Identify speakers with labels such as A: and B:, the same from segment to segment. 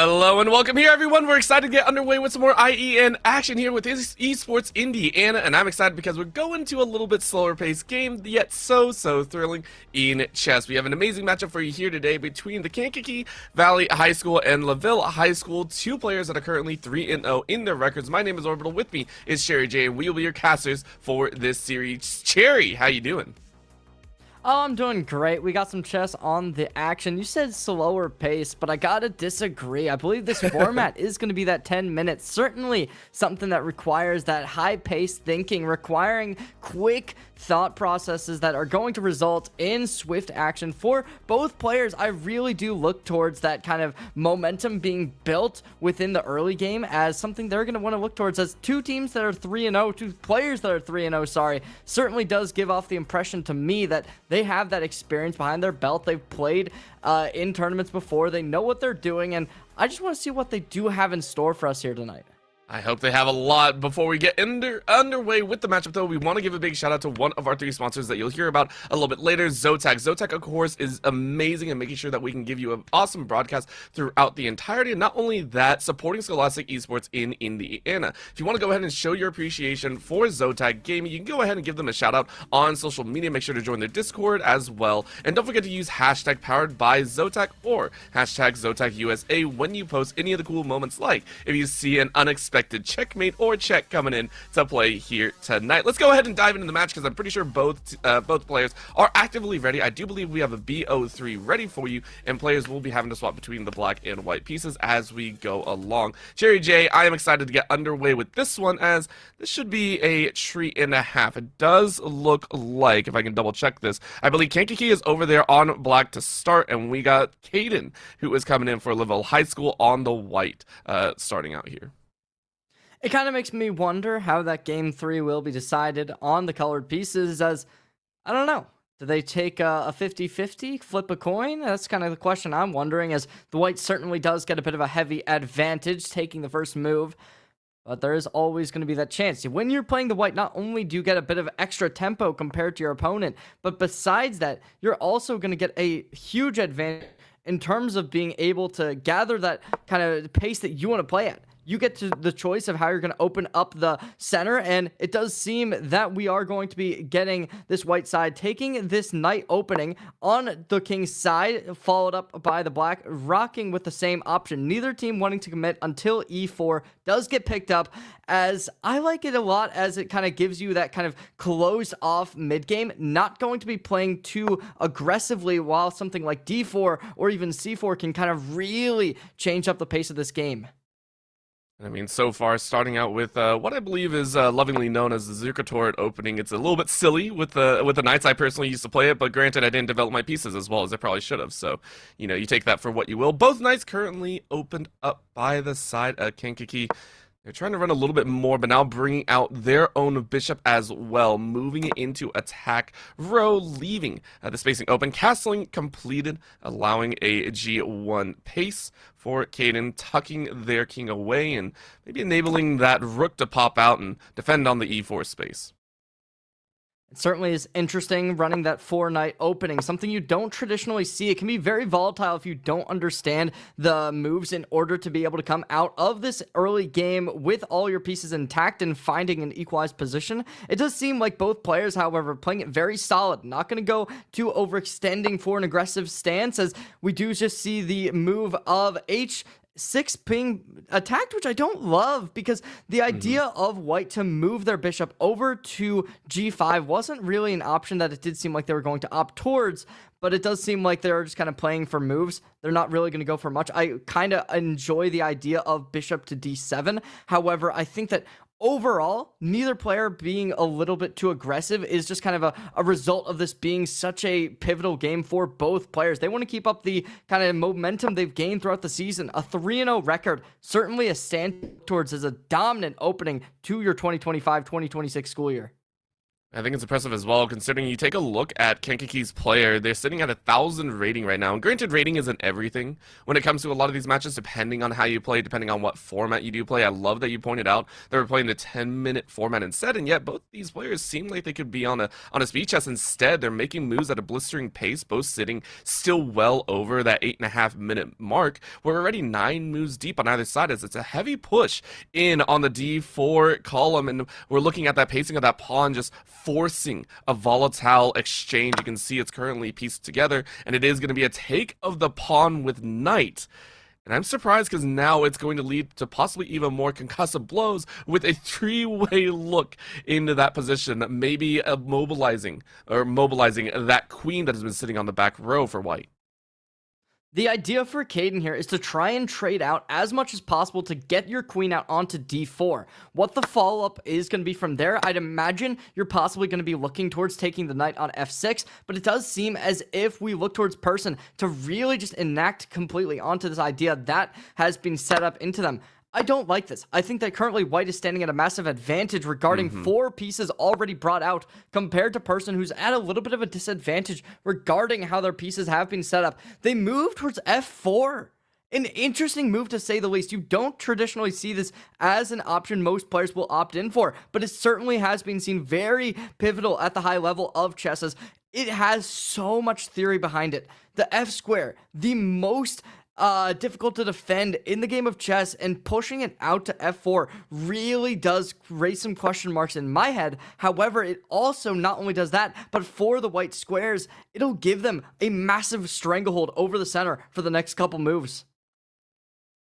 A: Hello and welcome here, everyone. We're excited to get underway with some more IEN action here with Esports Indiana, and I'm excited because we're going to a little bit slower paced game, yet so thrilling in chess. We have an amazing matchup for you here today between the Kankakee Valley High School and LaVille High School, two players that are currently 3-0 in their records. My name is Orbital. With me is Cherry J, and we will be your casters for this series. Cherry, how you doing?
B: Oh, I'm doing great. We got some chess on the action. You said slower pace, but I gotta disagree. I believe this format is going to be that 10 minutes. Certainly something that requires that high-paced thinking, requiring quick thought processes that are going to result in swift action for both players. I really do look towards that kind of momentum being built within the early game as something they're going to want to look towards, as two teams that are 3-0, two players that are 3-0, sorry, certainly does give off the impression to me that they have that experience behind their belt. They've played in tournaments before. They know what they're doing, and I just want to see what they do have in store for us here tonight.
A: I hope they have a lot. Before we get underway with the matchup, though, we want to give a big shout out to one of our three sponsors that you'll hear about a little bit later, Zotac. Zotac, of course, is amazing in making sure that we can give you an awesome broadcast throughout the entirety. And not only that, supporting Scholastic Esports in Indiana. If you want to go ahead and show your appreciation for Zotac Gaming, you can go ahead and give them a shout out on social media. Make sure to join their Discord as well. And don't forget to use hashtag powered by Zotac or hashtag ZotacUSA when you post any of the cool moments, like if you see an unexpected checkmate or check coming in to play here tonight. Let's go ahead and dive into the match because I'm pretty sure both players are actively ready. I do believe we have a BO3 ready for you, and players will be having to swap between the black and white pieces as we go along. Cherry J, I am excited to get underway with this one, as this should be a treat and a half. It does look like, if I can double check this, I believe Kankakee is over there on black to start, and we got Caden, who is coming in for LaVille High School on the white, starting out here.
B: It kind of makes me wonder how that game 3 will be decided on the colored pieces, as, I don't know, do they take a 50-50, flip a coin? That's kind of the question I'm wondering, as the white certainly does get a bit of a heavy advantage taking the first move, but there is always going to be that chance. When you're playing the white, not only do you get a bit of extra tempo compared to your opponent, but besides that, you're also going to get a huge advantage in terms of being able to gather that kind of pace that you want to play at. You get to the choice of how you're going to open up the center, and it does seem that we are going to be getting this white side taking this knight opening on the king's side, followed up by the black rocking with the same option. Neither team wanting to commit until e4 does get picked up, as I like it a lot, as it kind of gives you that kind of closed off mid game, not going to be playing too aggressively, while something like d4 or even c4 can kind of really change up the pace of this game.
A: I mean, so far, starting out with what I believe is lovingly known as the Zuka turret opening. It's a little bit silly with the Knights. I personally used to play it, but granted, I didn't develop my pieces as well as I probably should have. So, you know, you take that for what you will. Both Knights currently opened up by the side of Kankakee. They're trying to run a little bit more, but now bringing out their own bishop as well, moving it into attack row, leaving the spacing open. Castling completed, allowing a G1 pace for Caden, tucking their king away and maybe enabling that rook to pop out and defend on the E4 space.
B: It certainly is interesting running that 4-knight opening, something you don't traditionally see. It can be very volatile if you don't understand the moves in order to be able to come out of this early game with all your pieces intact and finding an equalized position. It does seem like both players, however, playing it very solid, not going to go too overextending for an aggressive stance, as we do just see the move of H6 being attacked, which I don't love, because the idea of white to move their bishop over to g5 wasn't really an option that it did seem like they were going to opt towards, but it does seem like they're just kind of playing for moves. They're not really going to go for much. I kind of enjoy the idea of bishop to d7. However, I think that overall, neither player being a little bit too aggressive is just kind of a result of this being such a pivotal game for both players. They want to keep up the kind of momentum they've gained throughout the season. A 3-0 record, certainly a stand towards as a dominant opening to your 2025-2026 school year.
A: I think it's impressive as well, considering you take a look at Kenkaki's player, they're sitting at 1,000 rating right now. And granted, rating isn't everything when it comes to a lot of these matches, depending on how you play, depending on what format you do play. I love that you pointed out they were playing the 10-minute format instead, and yet both these players seem like they could be on a speed chess. Instead, they're making moves at a blistering pace, both sitting still well over that 8.5-minute mark. We're already 9 moves deep on either side, as it's a heavy push in on the D4 column, and we're looking at that pacing of that pawn just forcing a volatile exchange. You can see it's currently pieced together, and it is going to be a take of the pawn with knight. And I'm surprised because now it's going to lead to possibly even more concussive blows with a 3-way look into that position, maybe mobilizing that queen that has been sitting on the back row for white.
B: The idea for Caden here is to try and trade out as much as possible to get your queen out onto d4. What the follow-up is going to be from there, I'd imagine you're possibly going to be looking towards taking the knight on f6, but it does seem as if we look towards person to really just enact completely onto this idea that has been set up into them. I don't like this. I think that currently white is standing at a massive advantage regarding 4 pieces already brought out compared to person who's at a little bit of a disadvantage regarding how their pieces have been set up. They move towards f4. An interesting move to say the least. You don't traditionally see this as an option most players will opt in for, but it certainly has been seen very pivotal at the high level of chess, as it has so much theory behind it. The f square, the most difficult to defend in the game of chess, and pushing it out to f4 really does raise some question marks in my head. However, it also not only does that, but for the white squares, it'll give them a massive stranglehold over the center for the next couple moves.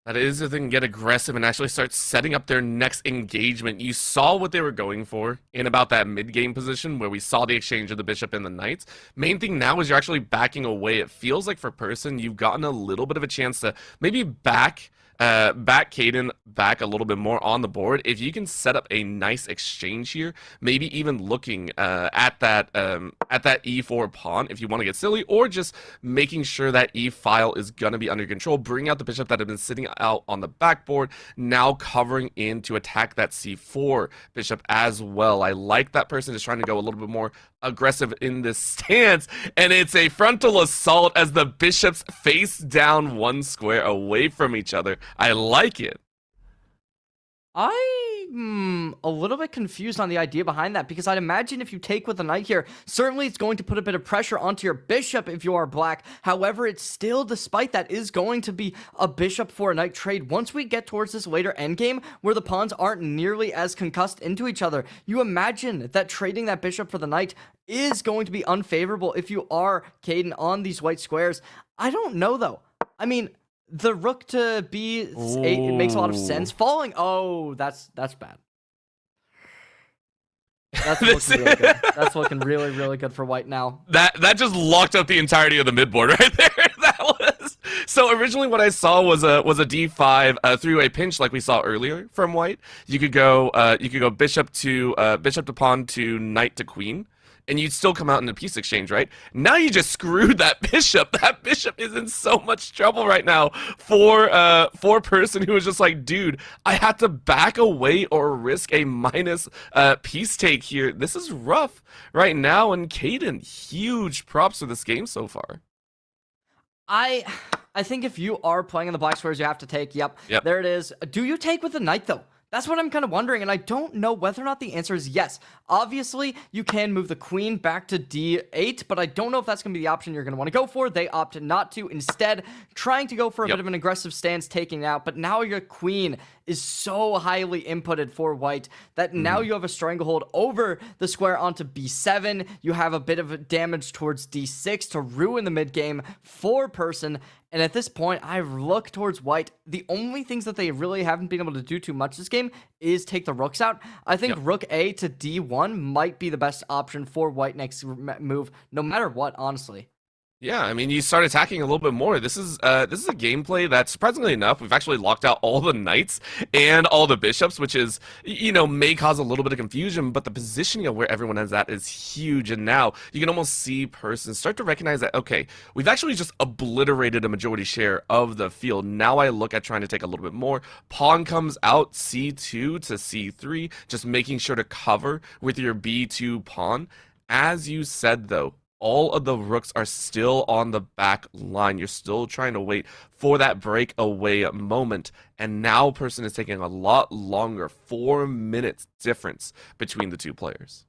A: That is if they can get aggressive and actually start setting up their next engagement. You saw what they were going for in about that mid-game position where we saw the exchange of the bishop and the knights. Main thing now is you're actually backing away. It feels like for person, you've gotten a little bit of a chance to maybe back Caden back a little bit more on the board. If you can set up a nice exchange here, maybe even looking at that e4 pawn if you want to get silly, or just making sure that e file is gonna be under control. Bring out the bishop that had been sitting out on the backboard, now covering in to attack that c4 bishop as well. I like that person is trying to go a little bit more aggressive in this stance, and it's a frontal assault as the bishops face down 1 square away from each other. I like it.
B: I'm a little bit confused on the idea behind that, because I'd imagine if you take with the knight here, certainly it's going to put a bit of pressure onto your bishop if you are black. However, it's still, despite that, is going to be a bishop for a knight trade. Once we get towards this later endgame, where the pawns aren't nearly as concussed into each other, you imagine that trading that bishop for the knight is going to be unfavorable if you are Caden on these white squares. I don't know, though. I mean, the rook to b8, it makes a lot of sense. Falling, oh, that's bad. That's looking really good. That's looking really, really good for white now.
A: That just locked up the entirety of the midboard right there. That was so. Originally, what I saw was a d5 three-way pinch like we saw earlier from white. You could go bishop to pawn to knight to queen, and you'd still come out in a piece exchange, right? Now you just screwed that bishop. That bishop is in so much trouble right now for person who was just like, dude, I had to back away or risk a minus piece take here. This is rough right now, and Caden, huge props for this game so far.
B: I think if you are playing in the black squares, you have to take. Yep. There it is. Do you take with the knight, though? That's what I'm kind of wondering, and I don't know whether or not the answer is yes. Obviously, you can move the queen back to d8, but I don't know if that's going to be the option you're going to want to go for. They opted not to, instead trying to go for a bit of an aggressive stance, taking it out, but now your queen is so highly inputted for white that now you have a stranglehold over the square onto b7. You have a bit of a damage towards d6 to ruin the mid game for person. And at this point, I look towards white. The only things that they really haven't been able to do too much this game is take the rooks out. I think rook a to d1 might be the best option for white next move, no matter what, honestly.
A: Yeah, I mean, you start attacking a little bit more. This is a gameplay that, surprisingly enough, we've actually locked out all the knights and all the bishops, which is, may cause a little bit of confusion, but the positioning of where everyone is at is huge. And now you can almost see persons start to recognize that, okay, we've actually just obliterated a majority share of the field. Now I look at trying to take a little bit more. Pawn comes out C2 to C3, just making sure to cover with your B2 pawn. As you said, though, all of the rooks are still on the back line. You're still trying to wait for that breakaway moment. And now person is taking a lot longer. 4 minutes difference between the two players.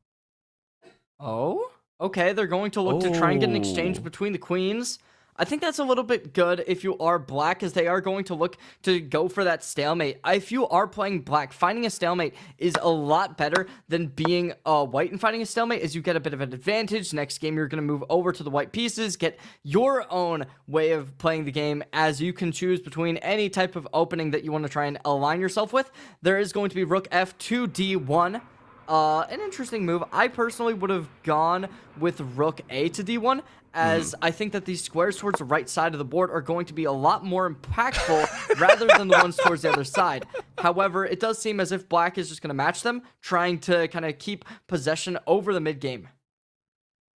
B: Oh, okay. They're going to look to try and get an exchange
A: Oh.
B: between the queens. I think that's a little bit good if you are black, as they are going to look to go for that stalemate. If you are playing black, finding a stalemate is a lot better than being white and finding a stalemate, as you get a bit of an advantage. Next game, you're going to move over to the white pieces, get your own way of playing the game, as you can choose between any type of opening that you want to try and align yourself with. There is going to be rook f2 d1. An interesting move. I personally would have gone with rook a to d1, as I think that these squares towards the right side of the board are going to be a lot more impactful rather than the ones towards the other side. However, it does seem as if black is just going to match them, trying to kind of keep possession over the mid game.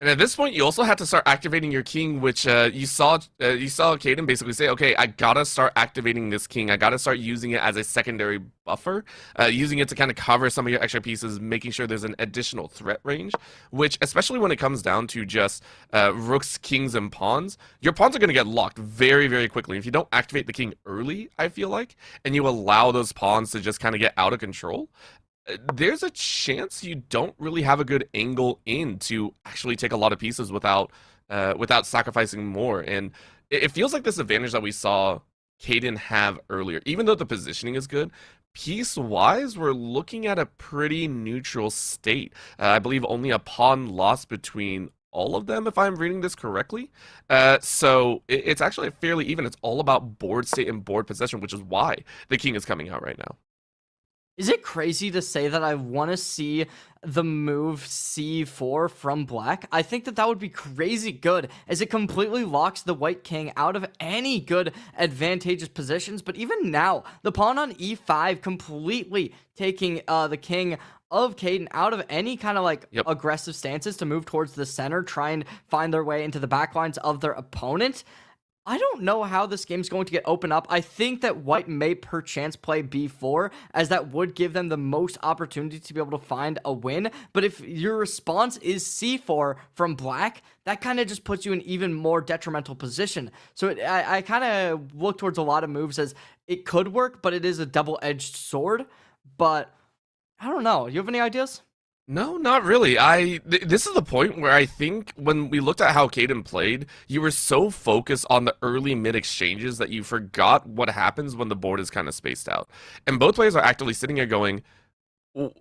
A: And at this point, you also have to start activating your king, which you saw Caden basically say, okay, I gotta start activating this king. I gotta start using it as a secondary buffer, using it to kind of cover some of your extra pieces, making sure there's an additional threat range, which, especially when it comes down to just rooks, kings, and pawns, your pawns are going to get locked very, very quickly. If you don't activate the king early, I feel like, and you allow those pawns to just kind of get out of control, there's a chance you don't really have a good angle in to actually take a lot of pieces without sacrificing more. And it feels like this advantage that we saw Caden have earlier, even though the positioning is good, piece-wise, we're looking at a pretty neutral state. I believe only a pawn lost between all of them, if I'm reading this correctly. So it's actually fairly even. It's all about board state and board possession, which is why the king is coming out right now.
B: Is it crazy to say that I want to see the move c4 from black? I think that would be crazy good, as it completely locks the white king out of any good advantageous positions. But even now, the pawn on e5 completely taking the king of Caden out of any kind of aggressive stances to move towards the center, try and find their way into the backlines of their opponent. I don't know how this game's going to get open up. I think that white may perchance play b4, as that would give them the most opportunity to be able to find a win. But if your response is c4 from black, that kind of just puts you in even more detrimental position. So I kind of look towards a lot of moves as it could work, but it is a double-edged sword. But I don't know. You have any ideas?
A: No, not really. This is the point where I think when we looked at how Caden played, you were so focused on the early mid exchanges that you forgot what happens when the board is kind of spaced out. And both players are actively sitting here going,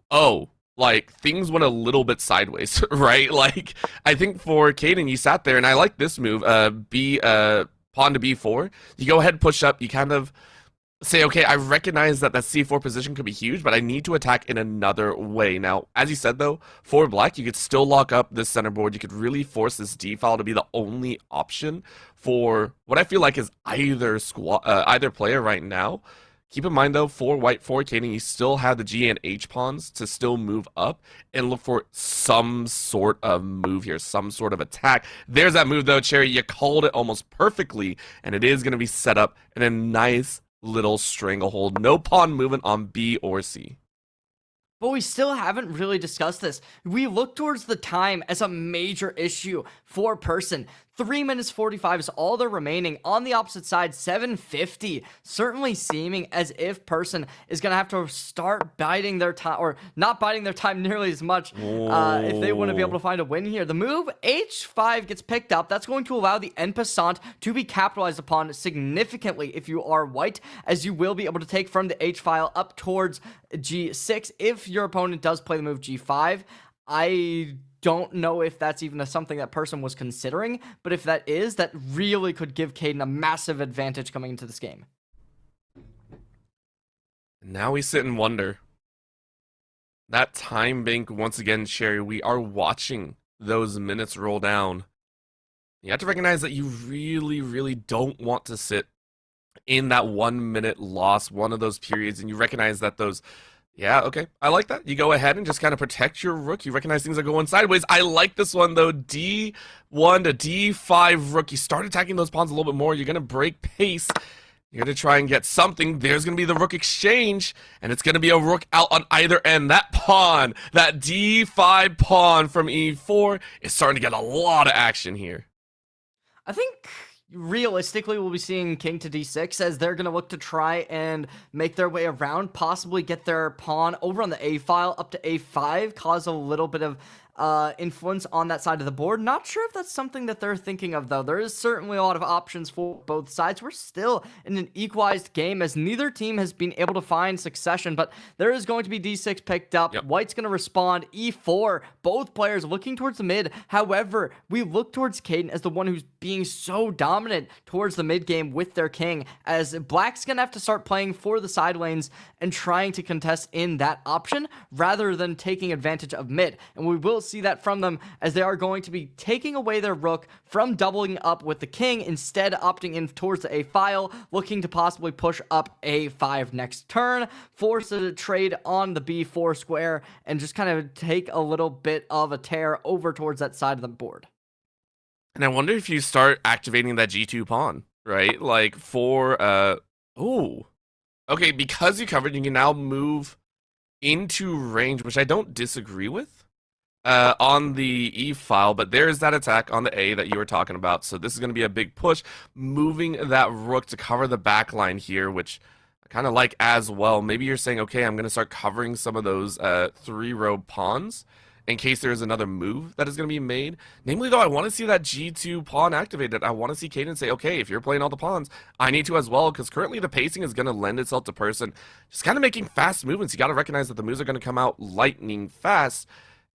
A: oh, like things went a little bit sideways, right? Like I think for Caden, you sat there, and I like this move, pawn to b4. You go ahead, push up, you kind of say, okay, I recognize that c4 position could be huge, but I need to attack in another way. Now, as you said, though, for black, you could still lock up this center board. You could really force this d file to be the only option for what I feel like is either player right now. Keep in mind, though, for white, for Caden, you still have the G and H pawns to still move up and look for some sort of move here, some sort of attack. There's that move, though, Cherry. You called it almost perfectly, and it is going to be set up in a nice little stranglehold. No pawn movement on B or C.
B: But we still haven't really discussed this. We look towards the time as a major issue for person. 3 minutes 45 is all they're remaining. On the opposite side, 750. Certainly seeming as if person is going to have to start biding their time, or not biding their time nearly as much if they want to be able to find a win here. The move h5 gets picked up. That's going to allow the en passant to be capitalized upon significantly if you are white, as you will be able to take from the h file up towards g6 if your opponent does play the move g5. I don't know if that's even something that person was considering, but if that is, that really could give Caden a massive advantage coming into this game.
A: Now we sit and wonder. That time bank, once again, Sherry, we are watching those minutes roll down. You have to recognize that you really, really don't want to sit in that 1 minute loss, one of those periods, and you recognize that those. Yeah, okay. I like that. You go ahead and just kind of protect your rook. You recognize things are going sideways. I like this one, though. D1 to D5 rook. You start attacking those pawns a little bit more. You're going to break pace. You're going to try and get something. There's going to be the rook exchange, and it's going to be a rook out on either end. That pawn, that D5 pawn from E4 is starting to get a lot of action here.
B: I think realistically we'll be seeing king to d6 as they're going to look to try and make their way around, possibly get their pawn over on the a file up to a5, cause a little bit of influence on that side of the board. Not sure if that's something that they're thinking of, though. There is certainly a lot of options for both sides. We're still in an equalized game as neither team has been able to find succession, but there is going to be d6 picked up.
A: Yep.
B: White's going to respond e4. Both players looking towards the mid. However, we look towards Caden as the one who's being so dominant towards the mid game with their king, as Black's going to have to start playing for the side lanes and trying to contest in that option rather than taking advantage of mid. And we will see that from them as they are going to be taking away their rook from doubling up with the king, instead opting in towards the a file, looking to possibly push up a5 next turn, force a trade on the b4 square, and just kind of take a little bit of a tear over towards that side of the board.
A: And I wonder if you start activating that G2 pawn, right? Like for, ooh. Okay, because you covered, you can now move into range, which I don't disagree with. On the E file, but there's that attack on the A that you were talking about. So this is going to be a big push, moving that rook to cover the back line here, which I kind of like as well. Maybe you're saying, okay, I'm going to start covering some of those 3-row pawns in case there's another move that is going to be made. Namely, though, I want to see that G2 pawn activated. I want to see Caden say, okay, if you're playing all the pawns, I need to as well, because currently the pacing is going to lend itself to person just kind of making fast movements. You got to recognize that the moves are going to come out lightning fast.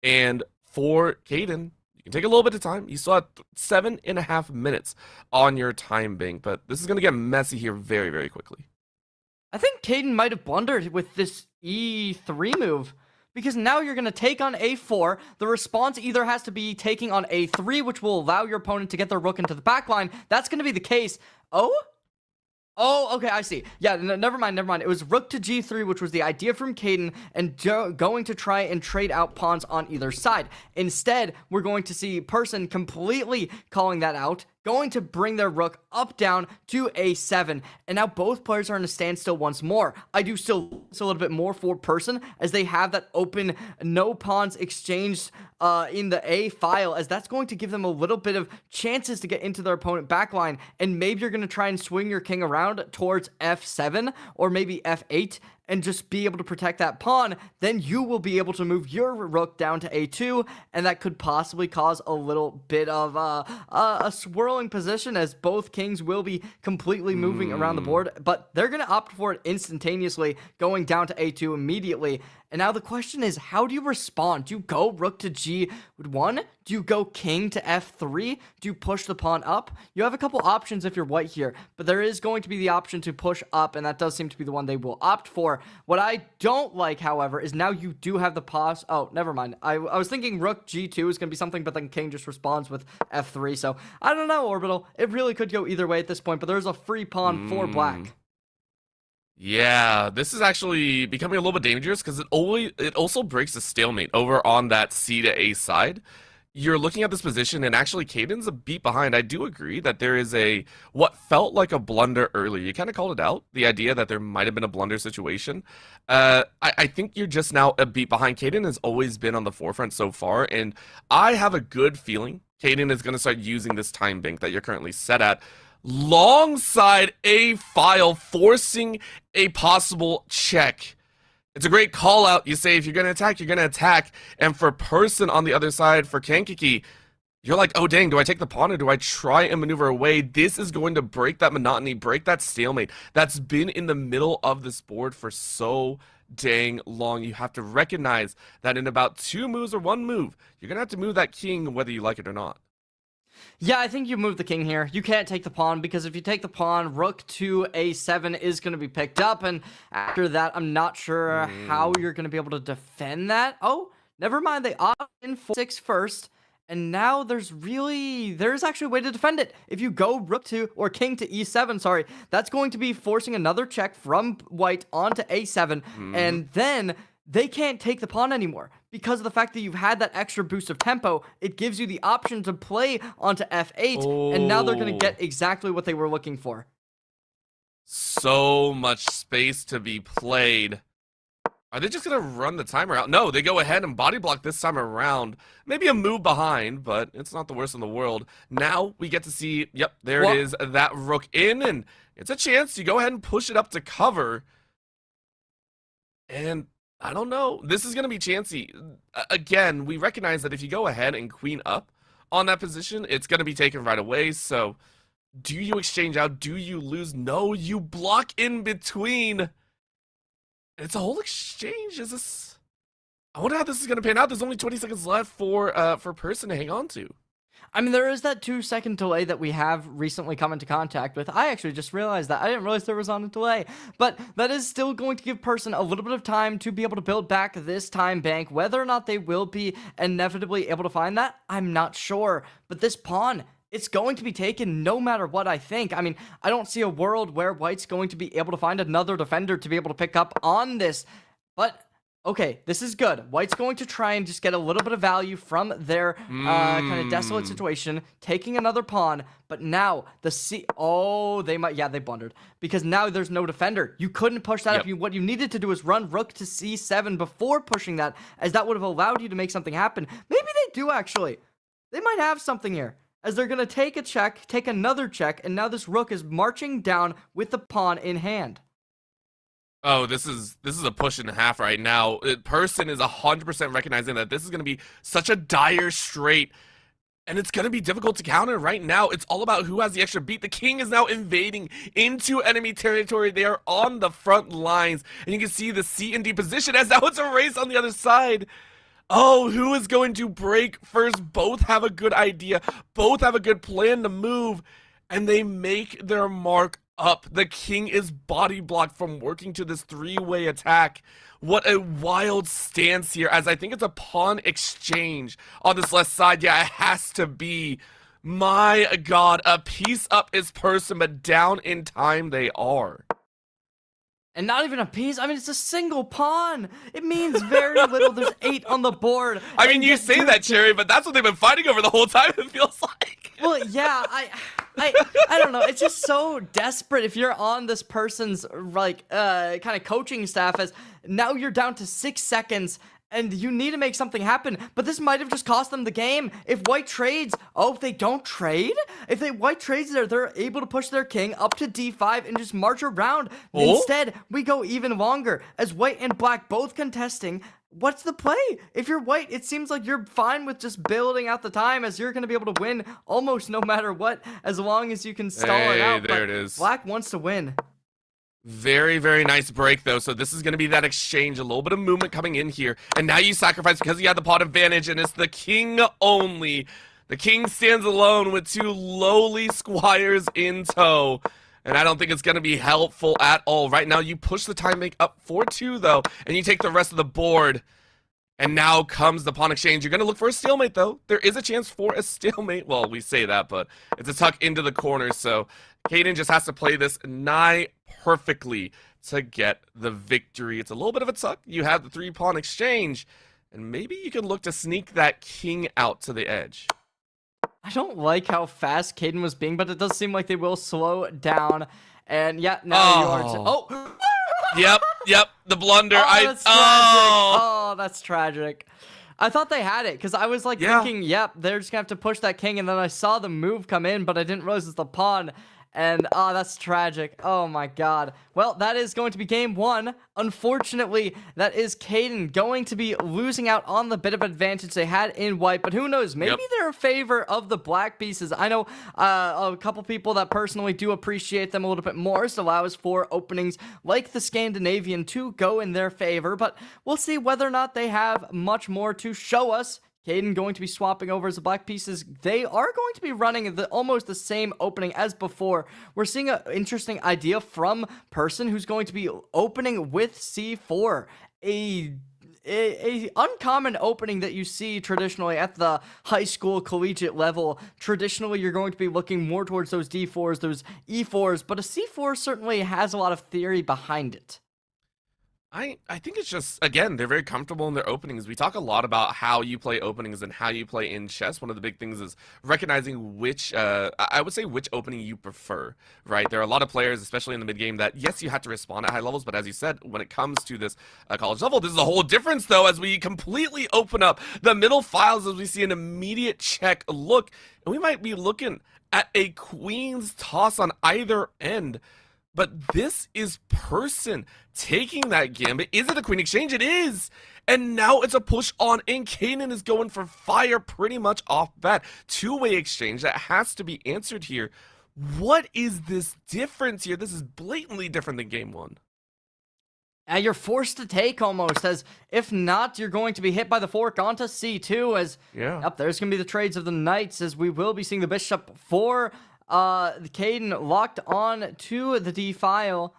A: And for Caden, you can take a little bit of time. You still have 7.5 minutes on your time bank, but this is going to get messy here very, very quickly.
B: I think Caden might have blundered with this e3 move, because now you're going to take on a4. The response either has to be taking on a3, which will allow your opponent to get their rook into the backline. That's going to be the case. Oh, okay, I see. Yeah, never mind. It was rook to g3, which was the idea from Caden, and going to try and trade out pawns on either side. Instead, we're going to see person completely calling that out, going to bring their rook up down to a7, and now both players are in a standstill once more. I do still a little bit more for person as they have that open no pawns exchanged in the a file, as that's going to give them a little bit of chances to get into their opponent backline, and maybe you're going to try and swing your king around towards f7 or maybe f8 and just be able to protect that pawn. Then you will be able to move your rook down to a2, and that could possibly cause a little bit of a swirling position, as both kings will be completely moving around the board, but they're going to opt for it instantaneously, going down to a2 immediately. And now the question is, how do you respond? Do you go rook to g1? Do you go king to f3? Do you push the pawn up? You have a couple options if you're white here, but there is going to be the option to push up, and that does seem to be the one they will opt for. What I don't like, however, is now you do have the pause. Oh, never mind. I was thinking rook g2 is going to be something, but then king just responds with f3. So I don't know, Orbital. It really could go either way at this point, but there's a free pawn for black.
A: Yeah, this is actually becoming a little bit dangerous because it also breaks the stalemate over on that C to A side. You're looking at this position, and actually Caden's a beat behind. I do agree that there is what felt like a blunder earlier. You kind of called it out, the idea that there might have been a blunder situation. I think you're just now a beat behind. Caden has always been on the forefront so far, and I have a good feeling Caden is going to start using this time bank that you're currently set at alongside a file, forcing a possible check. It's a great call out. You say if you're going to attack, you're going to attack. And for person on the other side, for Kankakee, you're like, oh dang, do I take the pawn or do I try and maneuver away? This is going to break that monotony, break that stalemate that's been in the middle of this board for so dang long. You have to recognize that in about 2 moves or 1 move, you're going to have to move that king whether you like it or not.
B: Yeah, I think you move the king here. You can't take the pawn, because if you take the pawn, rook to a7 is going to be picked up, and after that, I'm not sure how you're going to be able to defend that. Oh, never mind. They opt in for 6 first, And now there's actually a way to defend it. If you go rook to, or king to e7, sorry, that's going to be forcing another check from white onto a7, and then they can't take the pawn anymore. Because of the fact that you've had that extra boost of tempo, it gives you the option to play onto f8, and now they're going to get exactly what they were looking for.
A: So much space to be played. Are they just going to run the timer out? No, they go ahead and body block this time around. Maybe a move behind, but it's not the worst in the world. Now we get to see, yep, there it is, that rook in, and it's a chance. You go ahead and push it up to cover. And I don't know. This is going to be chancy. Again, we recognize that if you go ahead and queen up on that position, it's going to be taken right away. So do you exchange out? Do you lose? No, you block in between. It's a whole exchange. Is this? I wonder how this is going to pan out. There's only 20 seconds left for person to hang on to.
B: I mean, there is that 2-second delay that we have recently come into contact with. I actually just realized that. I didn't realize there was on a delay. But that is still going to give person a little bit of time to be able to build back this time bank. Whether or not they will be inevitably able to find that, I'm not sure. But this pawn, it's going to be taken no matter what, I think. I mean, I don't see a world where white's going to be able to find another defender to be able to pick up on this. But okay, this is good. White's going to try and just get a little bit of value from their kind of desolate situation, taking another pawn. But now they might, yeah, they blundered because now there's no defender. You couldn't push that up. What you needed to do is run rook to c7 before pushing that, as that would have allowed you to make something happen. Maybe they do actually. They might have something here, as they're going to take a check, take another check, and now this rook is marching down with the pawn in hand.
A: Oh, this is a push and a half right now. Person is 100% recognizing that this is going to be such a dire straight, and it's going to be difficult to counter right now. It's all about who has the extra beat. The king is now invading into enemy territory. They are on the front lines, and you can see the C and D position as now it's a race on the other side. Oh, who is going to break first? Both have a good idea. Both have a good plan to move, and they make their mark up. The king is body blocked from working to this three-way attack. What a wild stance here, as I think it's a pawn exchange on this left side. Yeah, it has to be. My God, a piece up is person, but down in time they are.
B: And not even a piece. I mean, it's a single pawn. It means very little. There's 8 on the board.
A: I mean, you say that, Cherry, but that's what they've been fighting over the whole time, it feels like.
B: Well, yeah, I don't know. It's just so desperate if you're on this person's, like, kind of coaching staff, as now you're down to 6 seconds. And you need to make something happen, but this might have just cost them the game. If white trades, if they don't trade, white trades there, they're able to push their king up to d5 and just march around. Instead, we go even longer, as white and black both contesting. What's the play? If you're white, it seems like you're fine with just building out the time, as you're going to be able to win almost no matter what, as long as you can stall it out.
A: There it is.
B: Black wants to win.
A: Very, very nice break, though. So this is going to be that exchange. A little bit of movement coming in here. And now you sacrifice because you had the pawn advantage, and it's the king only. The king stands alone with 2 lowly squires in tow. And I don't think it's going to be helpful at all. Right now, you push the time bank up 4-2, though, and you take the rest of the board. And now comes the pawn exchange. You're going to look for a stalemate, though. There is a chance for a stalemate. Well, we say that, but it's a tuck into the corner. So Caden just has to play this nigh perfectly to get the victory. It's a little bit of a tuck. You have the 3-pawn exchange, and maybe you can look to sneak that king out to the edge.
B: I don't like how fast Caden was being, but it does seem like they will slow down. And yeah, now you are...
A: Yep, the blunder.
B: That's tragic. That's tragic. I thought they had it, because I was like thinking, yep, they're just going to have to push that king, and then I saw the move come in, but I didn't realize it's the pawn. And, that's tragic. Oh, my God. Well, that is going to be game 1. Unfortunately, that is Caden going to be losing out on the bit of advantage they had in white. But who knows? Maybe they're in favor of the black pieces. I know a couple people that personally do appreciate them a little bit more. So allows for openings like the Scandinavian to go in their favor. But we'll see whether or not they have much more to show us. Caden going to be swapping over as the black pieces. They are going to be running almost the same opening as before. We're seeing an interesting idea from person who's going to be opening with c4. a uncommon opening that you see traditionally at the high school collegiate level. Traditionally, you're going to be looking more towards those D4s, those E4s, but a C4 certainly has a lot of theory behind it.
A: I think it's just, again, they're very comfortable in their openings. We talk a lot about how you play openings and how you play in chess. One of the big things is recognizing which, I would say which opening you prefer, right? There are a lot of players, especially in the mid game, that yes, you have to respond at high levels, but as you said, when it comes to this college level, this is a whole difference though, as we completely open up the middle files as we see an immediate check look, and we might be looking at a queen's toss on either end. But this is person taking that gambit. Is it a queen exchange? It is. And now it's a push on, and Kaden is going for fire pretty much off bat. Two-way exchange that has to be answered here. What is this difference here? This is blatantly different than game one.
B: You're forced to take almost, as if not, you're going to be hit by the fork onto C2, as yep, there's going to be the trades of the knights, as we will be seeing the bishop for Caden locked on to the D file,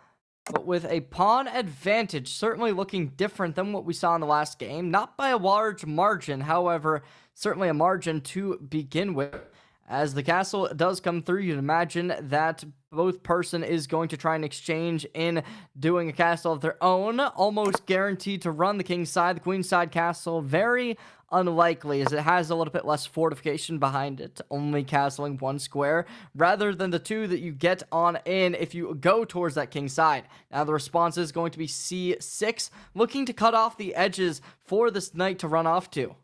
B: but with a pawn advantage, certainly looking different than what we saw in the last game. Not by a large margin, however, certainly a margin to begin with. As the castle does come through, you'd imagine that both person is going to try and exchange in doing a castle of their own, almost guaranteed to run the king's side. The queen's side castle, very unlikely, as it has a little bit less fortification behind it, only castling one square, rather than the two that you get on in if you go towards that king's side. Now the response is going to be C6, looking to cut off the edges for this knight to run off to.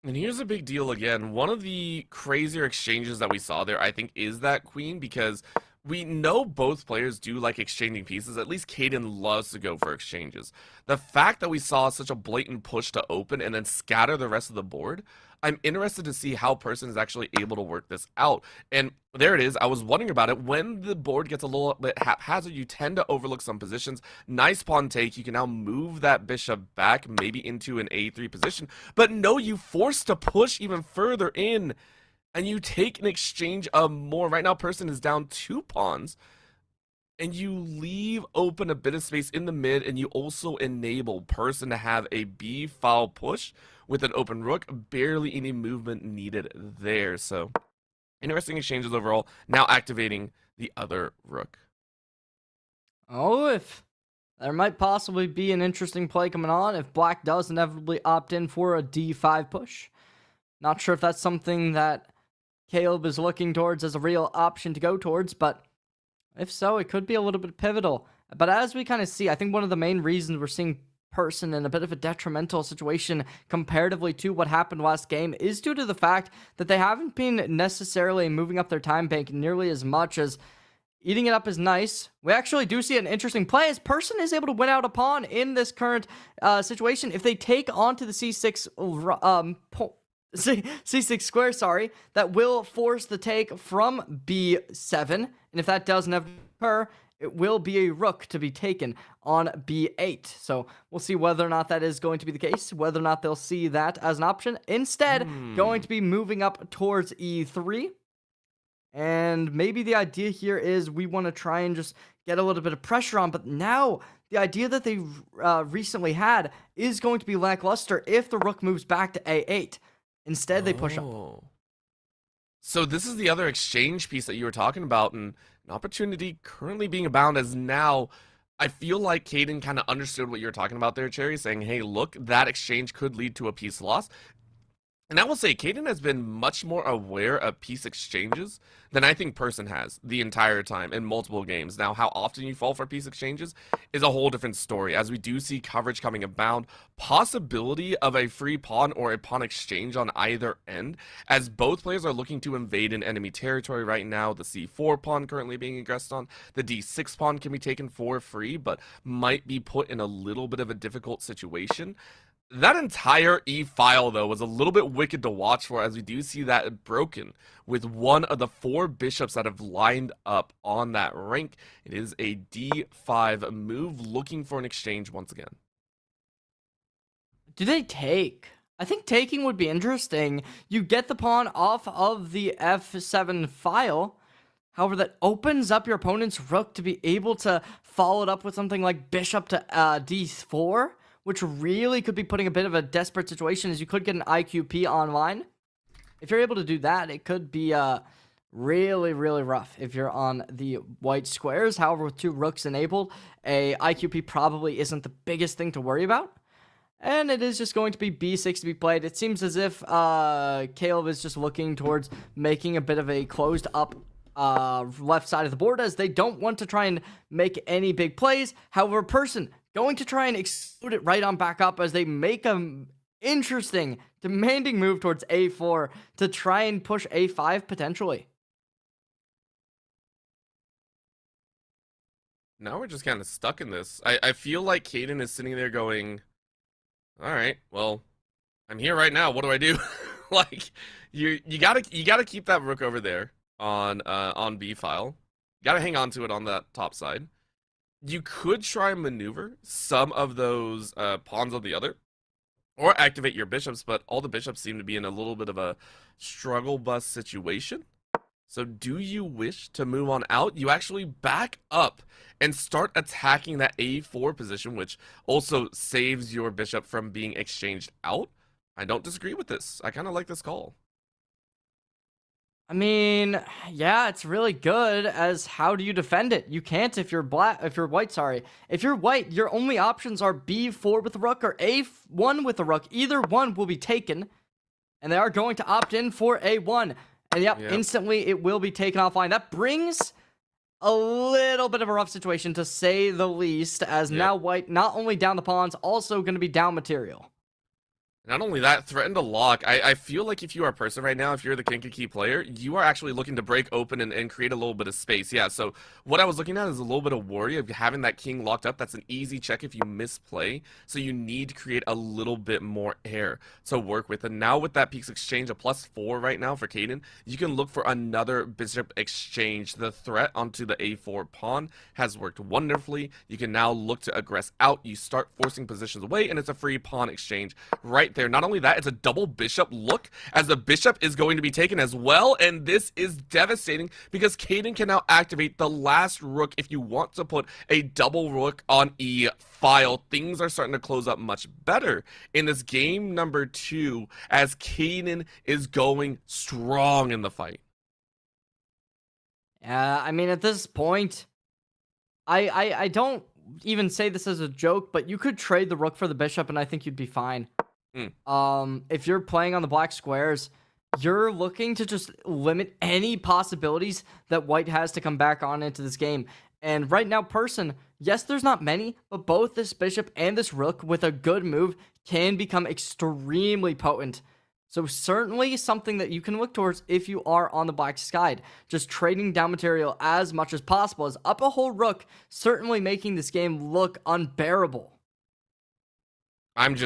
A: And here's a big deal again. One of the crazier exchanges that we saw there, I think, is that queen, because we know both players do like exchanging pieces. At least Caden loves to go for exchanges. The fact that we saw such a blatant push to open and then scatter the rest of the board, I'm interested to see how person is actually able to work this out. And there it is. I was wondering about it. When the board gets a little bit haphazard, you tend to overlook some positions. Nice pawn take. You can now move that bishop back, maybe into an A3 position. But no, you force to push even further in, and you take an exchange of more. Right now, person is down 2 pawns, and you leave open a bit of space in the mid, and you also enable person to have a B file push with an open rook. Barely any movement needed there. So interesting exchanges overall. Now activating the other rook.
B: Oh, if there might possibly be an interesting play coming on if black does inevitably opt in for a D5 push. Not sure if that's something that Caleb is looking towards as a real option to go towards, but if so, it could be a little bit pivotal. But as we kind of see, I think one of the main reasons we're seeing person in a bit of a detrimental situation comparatively to what happened last game is due to the fact that they haven't been necessarily moving up their time bank nearly as much. As eating it up is nice. We actually do see an interesting play as person is able to win out a pawn in this current situation. If they take onto the C6 C6 square, sorry, that will force the take from B7, and if that does never occur, it will be a rook to be taken on B8. So we'll see whether or not that is going to be the case, whether or not they'll see that as an option. Instead, going to be moving up towards E3. And maybe the idea here is we want to try and just get a little bit of pressure on, but now the idea that they recently had is going to be lackluster if the rook moves back to A8. Instead, they push up.
A: So this is the other exchange piece that you were talking about, and an opportunity currently being abound as now. I feel like Caden kind of understood what you were talking about there, Cherry, saying, hey, look, that exchange could lead to a piece loss. And I will say, Caden has been much more aware of piece exchanges than I think person has the entire time in multiple games. Now, how often you fall for piece exchanges is a whole different story, as we do see coverage coming abound, possibility of a free pawn or a pawn exchange on either end, as both players are looking to invade an enemy territory right now. The C4 pawn currently being aggressed on, the D6 pawn can be taken for free, but might be put in a little bit of a difficult situation. That entire E-file, though, was a little bit wicked to watch for, as we do see that broken with one of the 4 bishops that have lined up on that rank. It is a D5 move, looking for an exchange once again.
B: Do they take? I think taking would be interesting. You get the pawn off of the F7 file. However, that opens up your opponent's rook to be able to follow it up with something like bishop to D4. which really could be putting a bit of a desperate situation, as you could get an IQP online. If you're able to do that, it could be really, really rough if you're on the white squares. However, with 2 rooks enabled, a IQP probably isn't the biggest thing to worry about. And it is just going to be b6 to be played. It seems as if Caleb is just looking towards making a bit of a closed up left side of the board, as they don't want to try and make any big plays. However, Person going to try and exclude it right on back up as they make a interesting, demanding move towards a4 to try and push a5 potentially.
A: Now we're just kind of stuck in this. I feel like Caden is sitting there going, all right, well, I'm here right now. What do I do? Like, you gotta keep that rook over there on B file. You gotta hang on to it on that top side. You could try and maneuver some of those pawns on the other, or activate your bishops, but all the bishops seem to be in a little bit of a struggle bus situation. So do you wish to move on out? You actually back up and start attacking that a4 position, which also saves your bishop from being exchanged out. I don't disagree with this. I kind of like this call.
B: I mean, yeah, it's really good. As how do you defend it? You can't if you're white, sorry. If you're white, your only options are b4 with a rook or a1 with a rook. Either one will be taken, and they are going to opt in for a1. And yep, instantly it will be taken offline. That brings a little bit of a rough situation, to say the least, as now white not only down the pawns, also going to be down material.
A: Not only that, threaten to lock. I feel like if you are a Person right now, if you're the Kankakee player, you are actually looking to break open and create a little bit of space. Yeah, so what I was looking at is a little bit of worry of having that king locked up. That's an easy check if you misplay. So you need to create a little bit more air to work with. And now with that Peaks exchange, a +4 right now for Caden, you can look for another bishop exchange. The threat onto the a4 pawn has worked wonderfully. You can now look to aggress out. You start forcing positions away, and it's a free pawn exchange right there. Not only that, it's a double bishop look, as the bishop is going to be taken as well, and this is devastating because Caden can now activate the last rook if you want to put a double rook on E file. Things are starting to close up much better in this game number 2, as Caden is going strong in the fight.
B: I mean, at this point, I don't even say this as a joke, but you could trade the rook for the bishop, and I think you'd be fine. If you're playing on the black squares, you're looking to just limit any possibilities that white has to come back on into this game. And right now, Person, yes, there's not many, but both this bishop and this rook with a good move can become extremely potent. So certainly something that you can look towards if you are on the black side. Just trading down material as much as possible, as up a whole rook, certainly making this game look unbearable.
A: I'm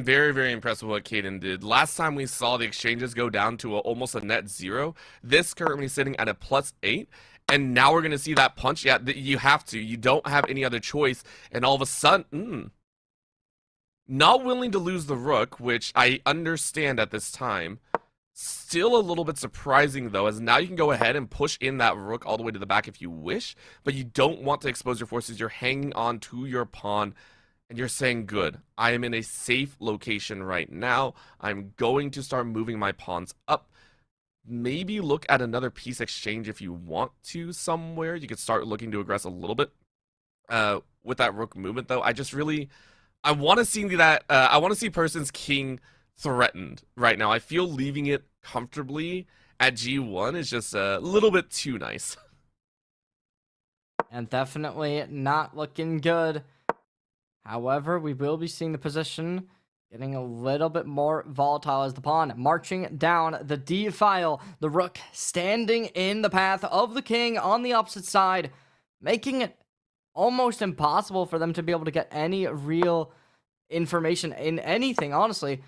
A: very, very impressed with what Caden did. Last time we saw the exchanges go down to almost a net 0. This currently sitting at a +8. And now we're going to see that punch. Yeah, you have to. You don't have any other choice. And all of a sudden, not willing to lose the rook, which I understand at this time. Still a little bit surprising, though, as now you can go ahead and push in that rook all the way to the back if you wish. But you don't want to expose your forces. You're hanging on to your pawn. And you're saying, good, I am in a safe location right now. I'm going to start moving my pawns up. Maybe look at another piece exchange if you want to somewhere. You could start looking to aggress a little bit with that rook movement, though. I want to see that. I want to see Person's king threatened right now. I feel leaving it comfortably at G1 is just a little bit too nice.
B: And definitely not looking good. However, we will be seeing the position getting a little bit more volatile as the pawn marching down the D file. The rook standing in the path of the king on the opposite side, making it almost impossible for them to be able to get any real information in anything, honestly.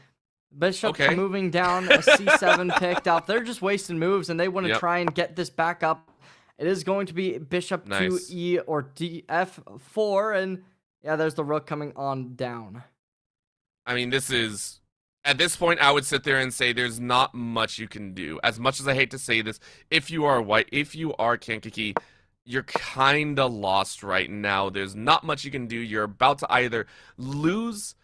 B: Bishop moving down, a c7 picked up. They're just wasting moves, and they want to try and get this back up. It is going to be bishop to E or df4, and yeah, there's the rook coming on down.
A: I mean, this is... At this point, I would sit there and say there's not much you can do. As much as I hate to say this, if you are white, if you are Kankakee, you're kind of lost right now. There's not much you can do. You're about to either lose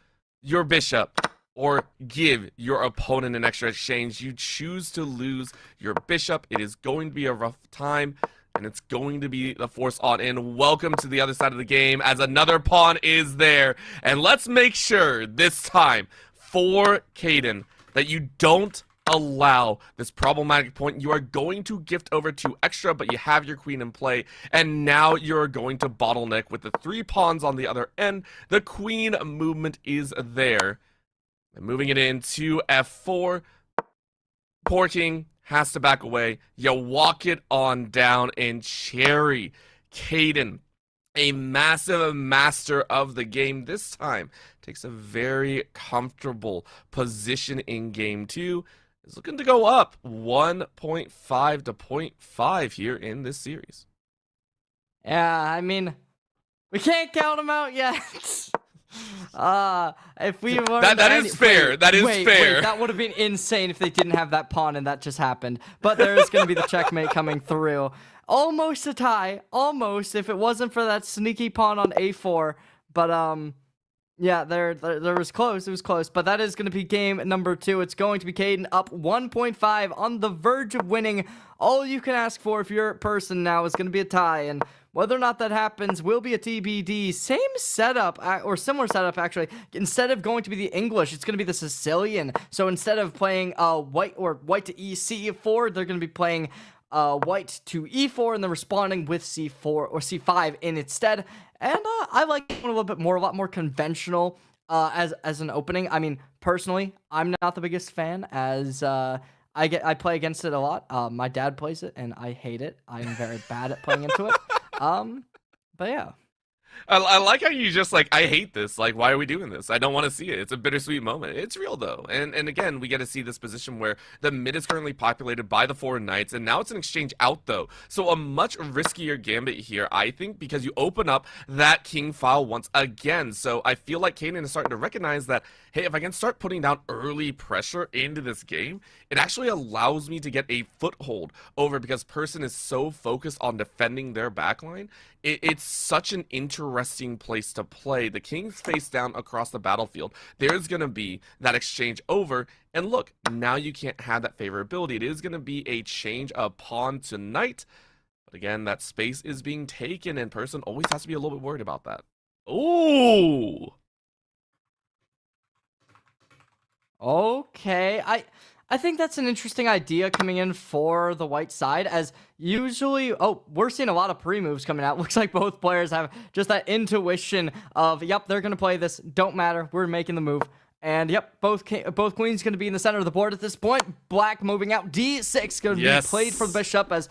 A: your bishop or give your opponent an extra exchange. You choose to lose your bishop. It is going to be a rough time, and it's going to be the force on in. Welcome to the other side of the game as another pawn is there. And let's make sure this time for Caden that you don't allow this problematic point. You are going to gift over 2 extra, but you have your queen in play, and now you're going to bottleneck with the 3 pawns on the other end. The queen movement is there. And moving it into f4. Poor king has to back away. You walk it on down, and Cherry Caden, a massive master of the game this time, takes a very comfortable position in game 2. Is looking to go up 1.5 to 0.5 here in this series.
B: Yeah, I mean, we can't count them out yet. If we were
A: that is fair. That is fair.
B: That would have been insane if they didn't have that pawn and that just happened. But there is going to be the checkmate coming through. Almost a tie. Almost, if it wasn't for that sneaky pawn on a4. But yeah, there was close. It was close. But that is going to be game number 2. It's going to be Caden up 1.5 on the verge of winning. All you can ask for if you're a person now is going to be a tie. And whether or not that happens will be a TBD. Same setup, or similar setup, actually. Instead of going to be the English, it's going to be the Sicilian. So instead of playing white to c4, they're going to be playing white to e4, and then responding with c4 or c5 in its stead. And I like it a little bit more, a lot more conventional as an opening. I mean, personally, I'm not the biggest fan, as I play against it a lot. My dad plays it, and I hate it. I'm very bad at playing into it. But yeah.
A: I like how you just like, I hate this. Like, why are we doing this? I don't want to see it. It's a bittersweet moment. It's real though. And again, we get to see this position where the mid is currently populated by the 4 knights, and now it's an exchange out though. So a much riskier gambit here, I think, because you open up that king file once again. So I feel like Kanan is starting to recognize that, hey, if I can start putting down early pressure into this game, it actually allows me to get a foothold over, because person is so focused on defending their backline. It's such an interesting place to play. The king's face down across the battlefield. There's going to be that exchange over. And look, now you can't have that favorability. It is going to be a change of pawn to knight. But again, that space is being taken, and person always has to be a little bit worried about that. Ooh.
B: Okay, I think that's an interesting idea coming in for the white side, as usually, we're seeing a lot of pre-moves coming out. Looks like both players have just that intuition of, yep, they're going to play this, don't matter, we're making the move. And yep, both queens going to be in the center of the board at this point. Black moving out, d6 going to be played for the bishop, as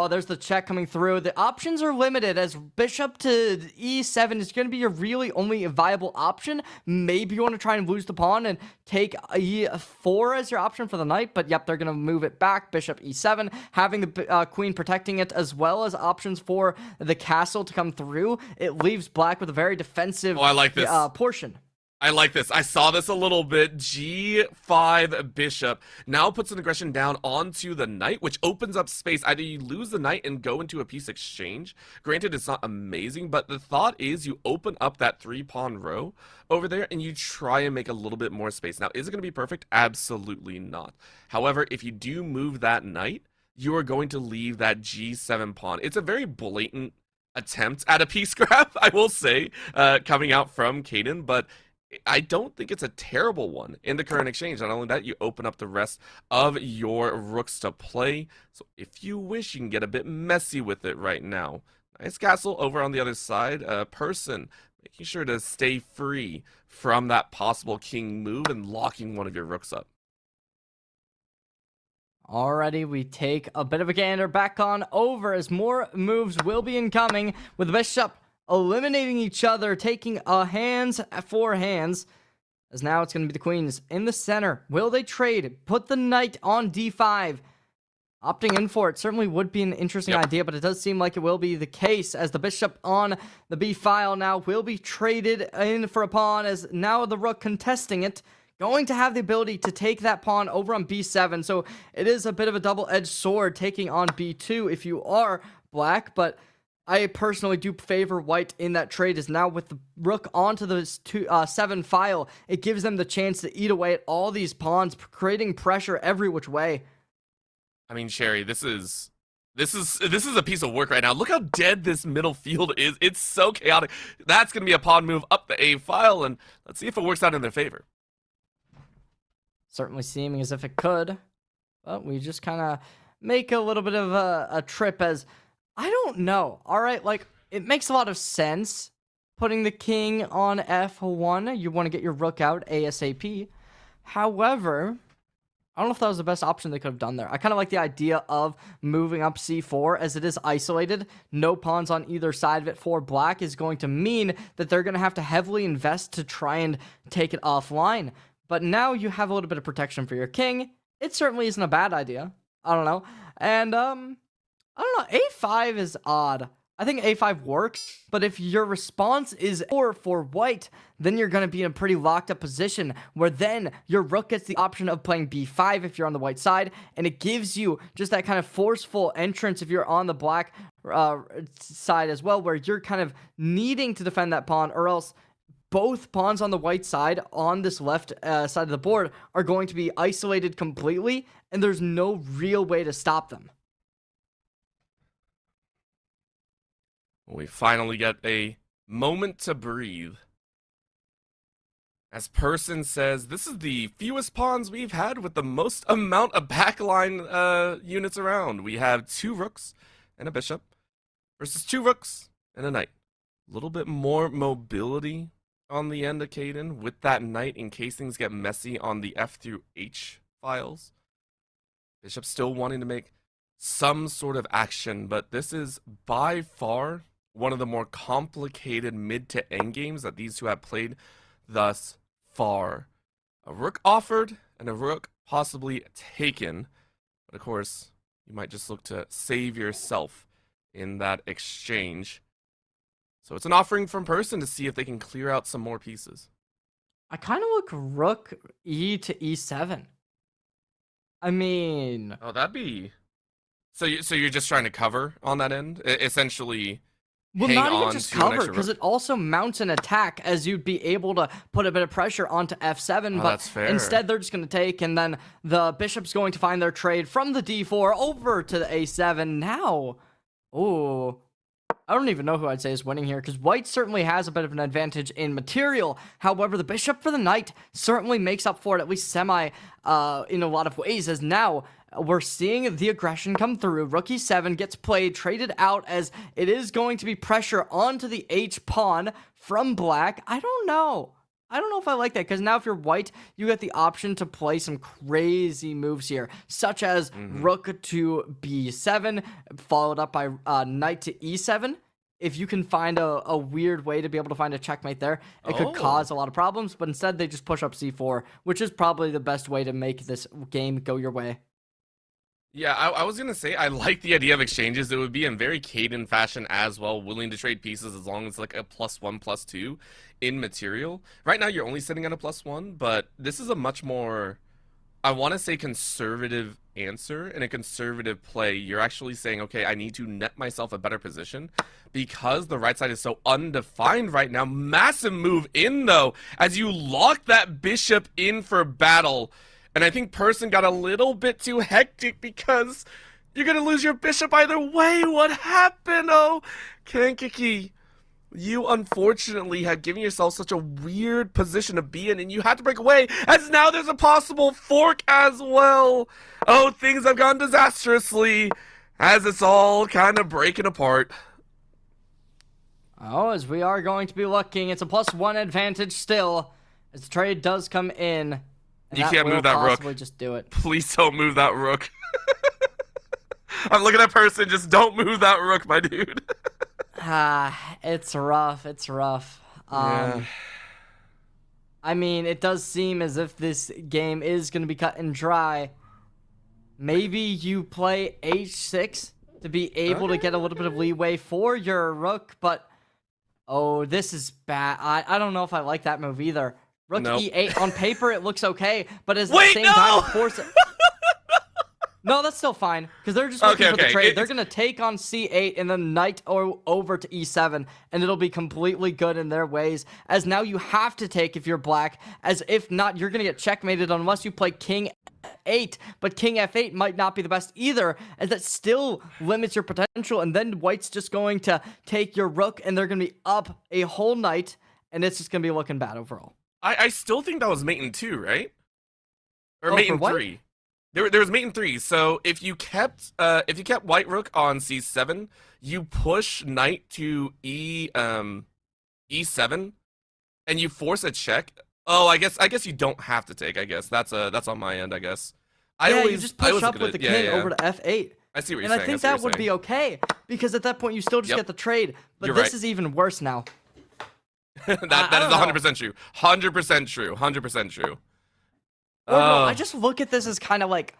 B: there's the check coming through. The options are limited, as bishop to e7 is going to be your really only viable option. Maybe you want to try and lose the pawn and take e4 as your option for the knight, but yep, they're going to move it back. Bishop e7, having the queen protecting it, as well as options for the castle to come through. It leaves black with a very defensive
A: I like this.
B: Portion.
A: I like this. I saw this a little bit. G5 bishop now puts an aggression down onto the knight, which opens up space. Either you lose the knight and go into a piece exchange. Granted, it's not amazing, but the thought is you open up that 3-pawn row over there and you try and make a little bit more space. Now, is it going to be perfect? Absolutely not. However, if you do move that knight, you are going to leave that G7 pawn. It's a very blatant attempt at a piece grab, I will say, coming out from Caden, but I don't think it's a terrible one in the current exchange. Not only that, you open up the rest of your rooks to play. So if you wish, you can get a bit messy with it right now. Nice castle over on the other side. Person making sure to stay free from that possible king move and locking one of your rooks up.
B: Alrighty, we take a bit of a gander back on over, as more moves will be incoming, with the bishop eliminating each other, taking hands for hands, as now it's going to be the queens in the center. Will they trade? Put the knight on d5. Opting in for it certainly would be an interesting idea, but it does seem like it will be the case, as the bishop on the b file now will be traded in for a pawn, as now the rook contesting it, going to have the ability to take that pawn over on b7. So it is a bit of a double-edged sword taking on b2 if you are black, but I personally do favor white in that trade, is now with the rook onto the 7 file, it gives them the chance to eat away at all these pawns, creating pressure every which way.
A: I mean, Sherry, this is a piece of work right now. Look how dead this middle field is. It's so chaotic. That's going to be a pawn move up the A file, and let's see if it works out in their favor.
B: Certainly seeming as if it could, but we just kind of make a little bit of a trip as, I don't know. All right, like, it makes a lot of sense putting the king on F1. You want to get your rook out ASAP. However, I don't know if that was the best option they could have done there. I kind of like the idea of moving up C4 as it is isolated. No pawns on either side of it for black is going to mean that they're going to have to heavily invest to try and take it offline. But now you have a little bit of protection for your king. It certainly isn't a bad idea. I don't know. And, I don't know. A5 is odd. I think A5 works, but if your response is 4 for white, then you're going to be in a pretty locked up position where then your rook gets the option of playing B5 if you're on the white side, and it gives you just that kind of forceful entrance if you're on the black side as well, where you're kind of needing to defend that pawn, or else both pawns on the white side on this left side of the board are going to be isolated completely, and there's no real way to stop them.
A: We finally get a moment to breathe. As Person says, this is the fewest pawns we've had with the most amount of backline units around. We have 2 rooks and a bishop versus 2 rooks and a knight. A little bit more mobility on the end of Caden with that knight in case things get messy on the F through H files. Bishop still wanting to make some sort of action, but this is by far one of the more complicated mid to end games that these two have played thus far. A rook offered and a rook possibly taken, but of course you might just look to save yourself in that exchange. So it's an offering from Person to see if they can clear out some more pieces.
B: I kind of look rook E to E7. I mean,
A: oh, that'd be so you're just trying to cover on that end, essentially.
B: Well,
A: hang
B: not even
A: on
B: just
A: to an
B: cover,
A: extra
B: because
A: rook.
B: it also mounts an attack as you'd be able to put a bit of pressure onto F7,
A: Oh,
B: but
A: that's fair.
B: instead they're just going to take, and then the bishop's going to find their trade from the D4 over to the A7 now. Ooh, I don't even know who I'd say is winning here, because white certainly has a bit of an advantage in material. However, the bishop for the knight certainly makes up for it, at least semi, in a lot of ways, as now we're seeing the aggression come through. Rook E7 gets played, traded out, as it is going to be pressure onto the H pawn from black. I don't know if I like that, because now if you're white, you get the option to play some crazy moves here, such as rook to B7, followed up by knight to E7. If you can find a weird way to be able to find a checkmate there, it could cause a lot of problems, but instead they just push up C4, which is probably the best way to make this game go your way.
A: Yeah, I was going to say, I like the idea of exchanges. It would be in very Caden fashion as well, willing to trade pieces as long as like a +1, +2 in material. Right now, you're only sitting at a +1, but this is a much more, I want to say, conservative answer and a conservative play. You're actually saying, okay, I need to net myself a better position because the right side is so undefined right now. Massive move in, though, as you lock that bishop in for battle. And I think Person got a little bit too hectic because you're going to lose your bishop either way. What happened? Oh, Kankakee, you unfortunately have given yourself such a weird position to be in, and you had to break away, as now there's a possible fork as well. Oh, things have gone disastrously as it's all kind of breaking apart.
B: Oh, as we are going to be looking, it's a +1 advantage still, as the trade does come in.
A: You can't move that rook.
B: Just do it.
A: Please don't move that rook. I'm looking at Person. Just don't move that rook, my dude.
B: It's rough. It's rough.
A: Yeah.
B: I mean, it does seem as if this game is going to be cut and dry. Maybe you play H6 to be able to get a little bit of leeway for your rook, but oh, this is bad. I don't know if I like that move either. Rook
A: Nope.
B: E8, on paper it looks okay, but at the
A: Wait,
B: same
A: no!
B: time, of course... No, that's still fine because they're just looking for the trade. They're gonna take on C8 and then knight over to E7, and it'll be completely good in their ways. As now you have to take if you're black, as if not, you're gonna get checkmated unless you play King 8, but King F8 might not be the best either, as that still limits your potential. And then white's just going to take your rook, and they're gonna be up a whole knight, and it's just gonna be looking bad overall.
A: I still think that was mate in 2, right? Or
B: Oh,
A: mate
B: for
A: in
B: what?
A: 3. There was mate in 3. So if you kept white rook on C7, you push knight to E7, and you force a check. Oh, I guess you don't have to take. I guess that's on my end. I guess.
B: You just push up with the king over to F8.
A: I see what you're saying.
B: And I think that would be okay because at that point you still just get the trade. But this is even worse now.
A: that is 100% true. 100% true. 100% true.
B: Or no, I just look at this as kind of like,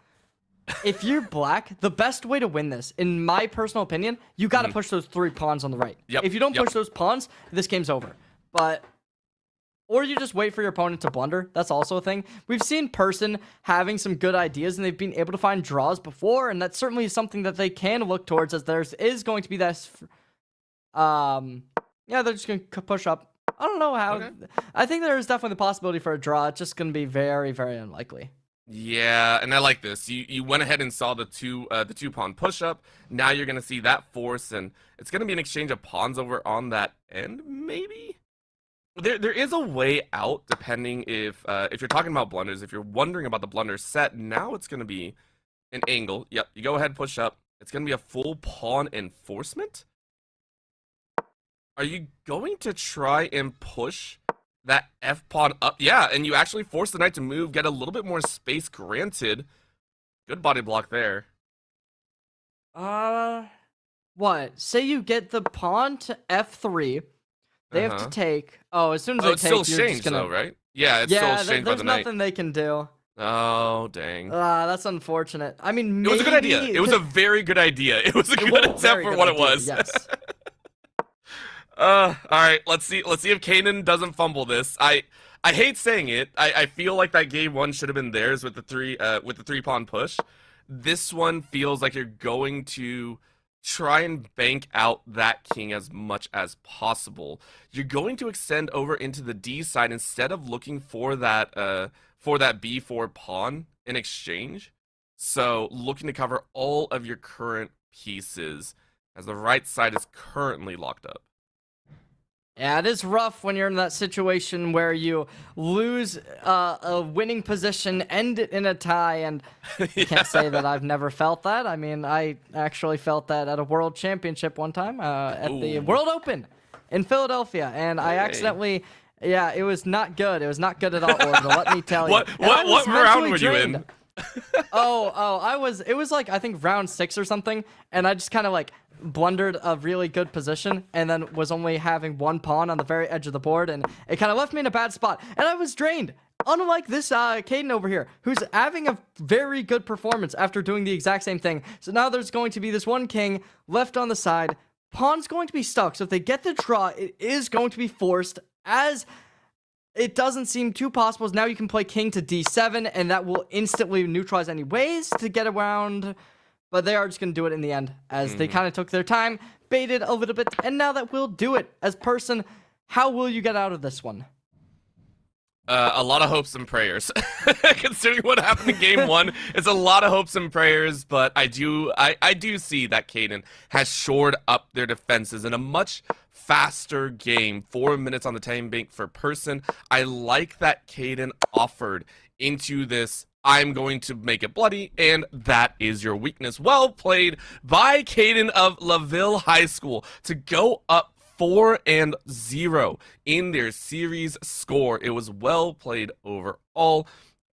B: if you're black, the best way to win this, in my personal opinion, you got to push those 3 pawns on the right. If you don't push those pawns, this game's over. Or you just wait for your opponent to blunder. That's also a thing. We've seen Person having some good ideas, and they've been able to find draws before, and that's certainly something that they can look towards, as there is going to be this. Yeah, they're just going to push up. I don't know how. Okay. I think there is definitely the possibility for a draw. It's just going to be very, very unlikely.
A: Yeah, and I like this. You went ahead and saw the two pawn push up. Now you're going to see that force, and it's going to be an exchange of pawns over on that end, maybe. There is a way out, depending if you're talking about blunders. If you're wondering about the blunder set, now it's going to be an angle. Yep, you go ahead, push up. It's going to be a full pawn enforcement. Are you going to try and push that F pawn up? Yeah, and you actually force the knight to move, get a little bit more space granted. Good body block there.
B: What? Say you get the pawn to F3. They have to take. Oh, as soon as they take,
A: it's still changed though, right? Yeah, it's still changed by the knight.
B: There's nothing they can do.
A: Oh, dang.
B: That's unfortunate. I mean, maybe...
A: It was a good idea. It was a very good idea. It was a good attempt for what it was.
B: Yes.
A: All right, let's see if Kanan doesn't fumble this. I hate saying it. I feel like that game 1 should have been theirs with the 3 pawn push. This one feels like you're going to try and bank out that king as much as possible. You're going to extend over into the D side instead of looking for that B4 pawn in exchange. So looking to cover all of your current pieces, as the right side is currently locked up.
B: Yeah, it is rough when you're in that situation where you lose a winning position, end it in a tie, and I can't say that I've never felt that. I mean, I actually felt that at a World Championship one time, at the World Open in Philadelphia, and I accidentally... Yeah, it was not good. It was not good at all, Orbital, let me tell you.
A: What round were you in?
B: It was like, I think round 6 or something, and I just kind of like blundered a really good position and then was only having 1 pawn on the very edge of the board, and it kind of left me in a bad spot, and I was drained. Unlike this Caden over here, who's having a very good performance after doing the exact same thing. So now there's going to be this 1 king left on the side. Pawn's going to be stuck, so if they get the draw, it is going to be forced, as it doesn't seem too possible. Now you can play king to D7, and that will instantly neutralize any ways to get around. But they are just going to do it in the end, as they kind of took their time, baited a little bit, and now that will do it. As Person, how will you get out of this one?
A: A lot of hopes and prayers. Considering what happened in game 1, it's a lot of hopes and prayers, but I do see that Kanan has shored up their defenses in a much faster game. 4 minutes on the time bank for Person. I like that Kanan offered into this, I'm going to make it bloody, and that is your weakness. Well played by Kanan of LaVille High School to go up 4-0 in their series score. It was well played overall.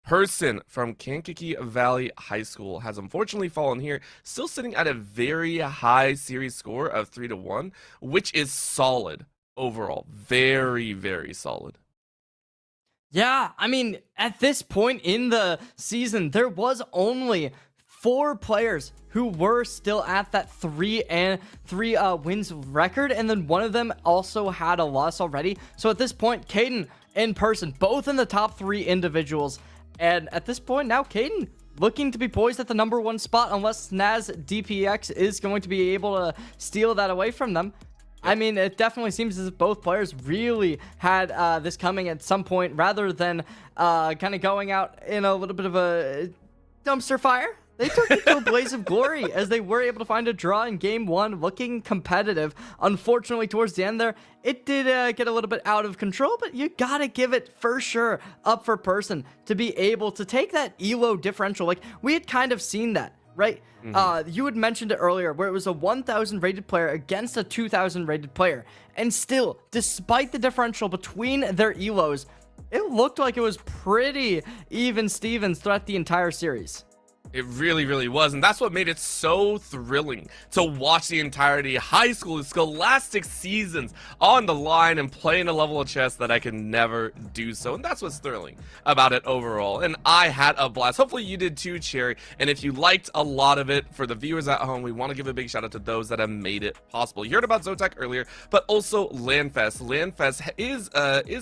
A: Person from Kankakee Valley High School has unfortunately fallen here, still sitting at a very high series score of 3-1, which is solid overall. Very, very solid.
B: Yeah, I mean, at this point in the season, there was only 4 players who were still at that 3 wins record, and then one of them also had a loss already. So at this point, Kaden and Person, both in the top 3 individuals. And at this point now, Kaden looking to be poised at the #1 spot unless Snaz DPX is going to be able to steal that away from them. I mean, it definitely seems as if both players really had this coming at some point rather than kind of going out in a little bit of a dumpster fire. They took it to a blaze of glory as they were able to find a draw in game 1, looking competitive. Unfortunately, towards the end there, it did get a little bit out of control, but you gotta give it for sure up for person to be able to take that elo differential. Like, we had kind of seen that, right? You had mentioned it earlier where it was a 1,000 rated player against a 2,000 rated player. And still, despite the differential between their elos, it looked like it was pretty even Stevens throughout the entire series.
A: It really, really was, and that's what made it so thrilling to watch the entirety high school scholastic seasons on the line and playing a level of chess that I can never do so, and that's what's thrilling about it overall, and I had a blast. Hopefully you did too, Cherry, and if you liked a lot of it, for the viewers at home, we want to give a big shout out to those that have made it possible. You heard about Zotac earlier, but also LANFest. LANFest is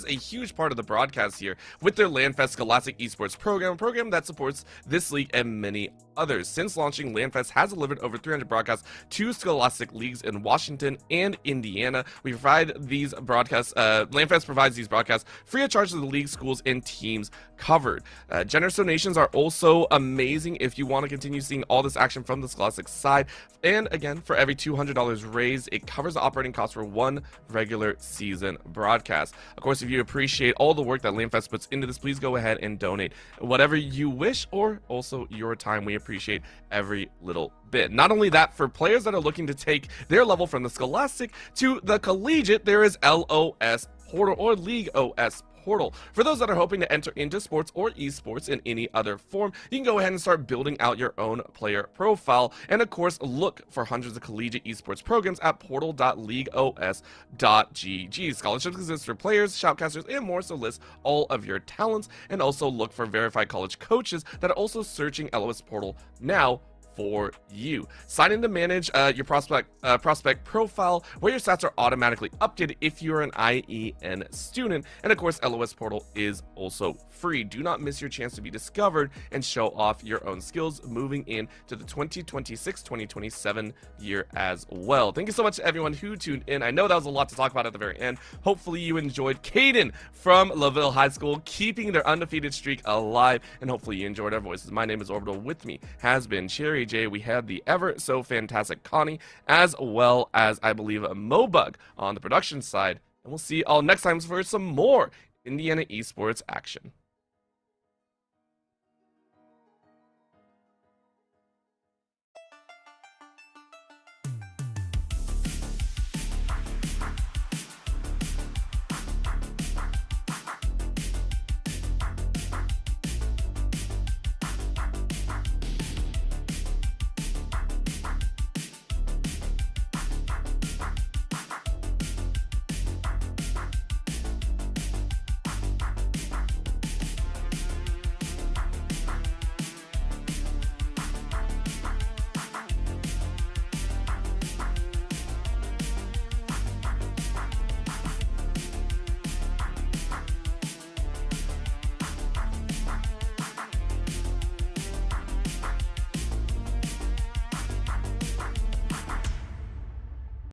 A: a huge part of the broadcast here with their LANFest Scholastic Esports program that supports this league and many others. Since launching, LANFest has delivered over 300 broadcasts to scholastic leagues in Washington and Indiana. We provide these broadcasts, LANFest provides these broadcasts free of charge to the league, schools, and teams covered. Generous donations are also amazing if you want to continue seeing all this action from the scholastic side. And again, for every $200 raised, it covers the operating costs for one regular season broadcast. Of course, if you appreciate all the work that LANFest puts into this, please go ahead and donate whatever you wish, or also your time. We appreciate every little bit. Not only that, for players that are looking to take their level from the scholastic to the collegiate, there is LOS Portal or League OS Portal. For those that are hoping to enter into sports or esports in any other form, you can go ahead and start building out your own player profile, and of course look for hundreds of collegiate esports programs at portal.leagueos.gg. Scholarships exist for players, shoutcasters, and more, so list all of your talents, and also look for verified college coaches that are also searching LOS Portal now for you. Sign in to manage your prospect profile, where your stats are automatically updated if you're an IHSEN student, and of course LOS Portal is also free. Do not miss your chance to be discovered and show off your own skills moving into the 2026-2027 year as well. Thank you so much to everyone who tuned in. I know that was a lot to talk about at the very end. Hopefully you enjoyed Caden from LaVille High School keeping their undefeated streak alive, and hopefully you enjoyed our voices. My name is Orbital. With me has been Cherry J. We had the ever so fantastic Connie, as well as, I believe, a Mobug on the production side. And we'll see you all next time for some more Indiana esports action.